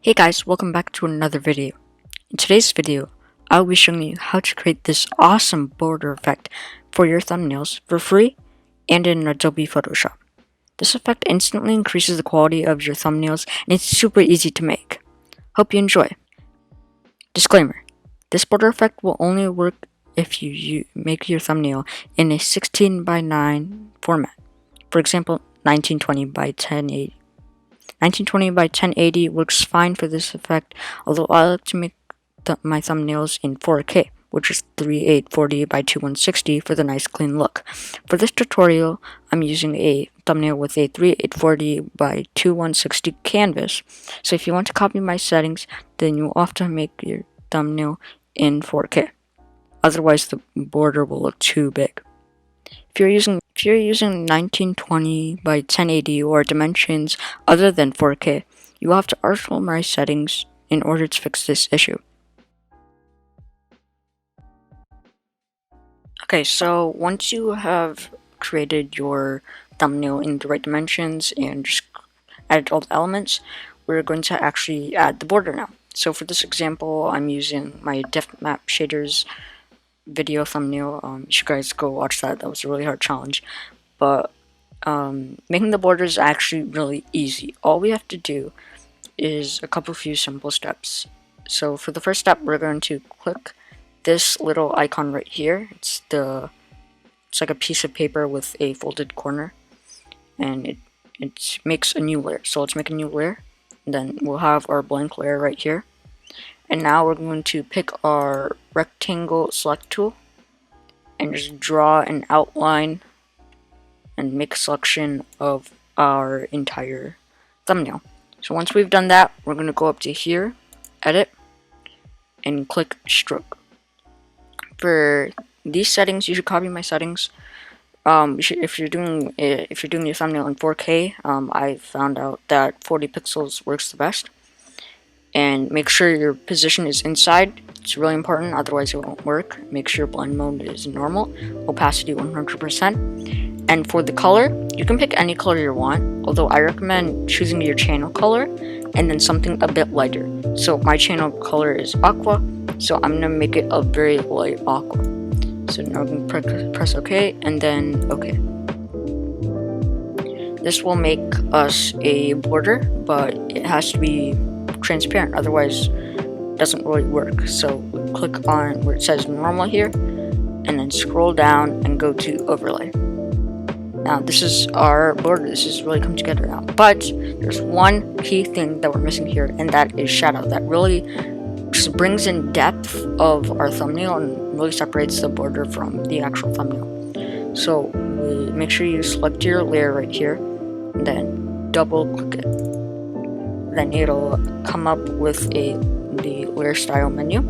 Hey guys, welcome back to another video. In today's video, I'll be showing you how to create this awesome border effect for your thumbnails for free and in Adobe Photoshop. This effect instantly increases the quality of your thumbnails and it's super easy to make. Hope you enjoy. Disclaimer: this border effect will only work if you make your thumbnail in a 16 by 9 format. For example, 1920 by 1080. 1920 by 1080 works fine for this effect, although I like to make my thumbnails in 4K, which is 3840 by 2160 for the nice clean look. For this tutorial, I'm using a thumbnail with a 3840 by 2160 canvas, so if you want to copy my settings, then you'll have to make your thumbnail in 4K. Otherwise, the border will look too big. If you're using 1920 by 1080 or dimensions other than 4K, you will have to article my settings in order to fix this issue. Okay, so once you have created your thumbnail in the right dimensions and just added all the elements, we're going to actually add the border now. So for this example, I'm using my depth map shaders video thumbnail. You should guys go watch that. That was a really hard challenge, but making the border is actually really easy. All we have to do is a few simple steps. So for the first step, we're going to click this little icon right here. It's like a piece of paper with a folded corner, and it makes a new layer. So let's make a new layer, and then we'll have our blank layer right here. And now we're going to pick our rectangle select tool and just draw an outline and make a selection of our entire thumbnail. So once we've done that, we're going to go up to here, edit, and click stroke. For these settings, you should copy my settings. If you're doing your thumbnail in 4K, I found out that 40 pixels works the best. And make sure your position is inside. It's really important, otherwise it won't work. Make sure blend mode is normal, opacity 100%. And for the color, you can pick any color you want, although I recommend choosing your channel color and then something a bit lighter. So my channel color is aqua, so I'm gonna make it a very light aqua. So now we can press OK and then OK. This will make us a border, but it has to be transparent, otherwise it doesn't really work. So we click on where it says normal here and then scroll down and go to overlay. Now this is our border. This has really come together now, but there's one key thing that we're missing here, and that is shadow. That really just brings in depth of our thumbnail and really separates the border from the actual thumbnail. So make sure you select your layer right here and then double click it. Then it'll come up with the layer style menu.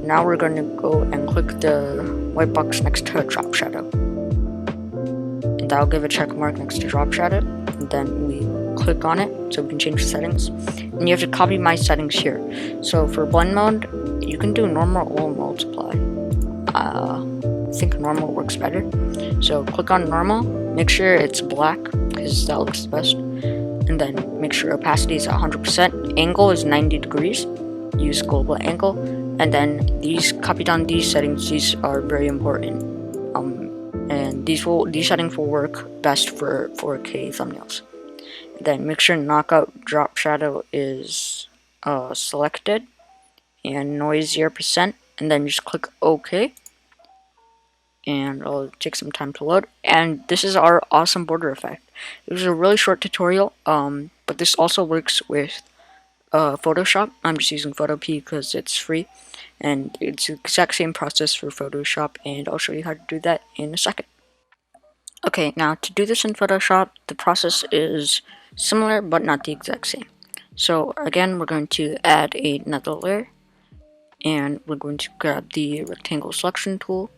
Now we're going to go and click the white box next to drop shadow, and that'll give a check mark next to drop shadow, and then we click on it so we can change the settings. And you have to copy my settings here. So for blend mode, you can do normal or multiply. I think normal works better, so click on normal, make sure it's black because that looks the best, and then make sure opacity is 100%, angle is 90 degrees, use global angle, and then copy down these settings. These are very important, and these settings will work best for 4K thumbnails. Then make sure knockout drop shadow is selected and noise 0%, and then just click OK, and it'll take some time to load. And this is our awesome border effect. It was a really short tutorial, but this also works with Photoshop. I'm just using Photopea because it's free, and it's the exact same process for Photoshop, and I'll show you how to do that in a second. Okay, now to do this in Photoshop, the process is similar but not the exact same. So again, we're going to add another layer, and we're going to grab the rectangle selection tool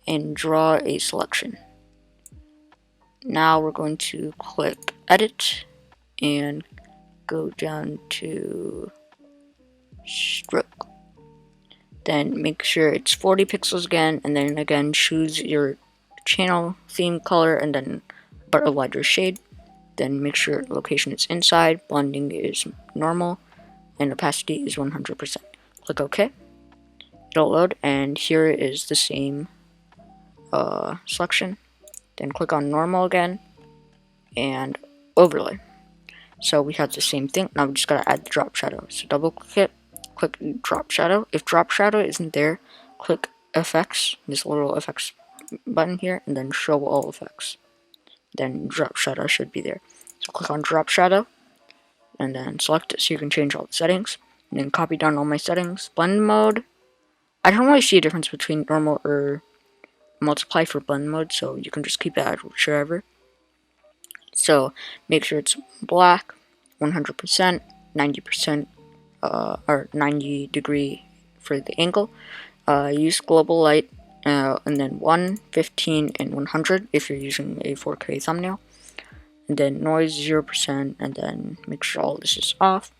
and draw a selection. Now we're going to click edit and go down to stroke. Then make sure it's 40 pixels again, and then again choose your channel theme color and then but a lighter shade. then make sure location is inside, blending is normal, and opacity is 100%. Click OK. It'll load, and here is the same selection. Then click on normal again, and overlay. So we have the same thing. Now we just gotta add the drop shadow. So double click it, click drop shadow. If drop shadow isn't there, click FX, this little FX button here, and then show all effects. Then drop shadow should be there. So click on drop shadow, and then select it so you can change all the settings. And then copy down all my settings. Blend mode, I don't really see a difference between normal or multiply for blend mode, so you can just keep it at whichever. So make sure it's black, 100%, 90%, or 90 degree for the angle. Use global light, and then 1, 15, and 100 if you're using a 4K thumbnail. And then noise 0%, and then make sure all this is off.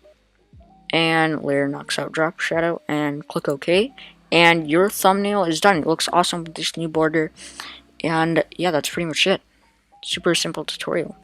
And layer knocks out drop shadow, and click OK. And your thumbnail is done. It looks awesome with this new border. And yeah, that's pretty much it. Super simple tutorial.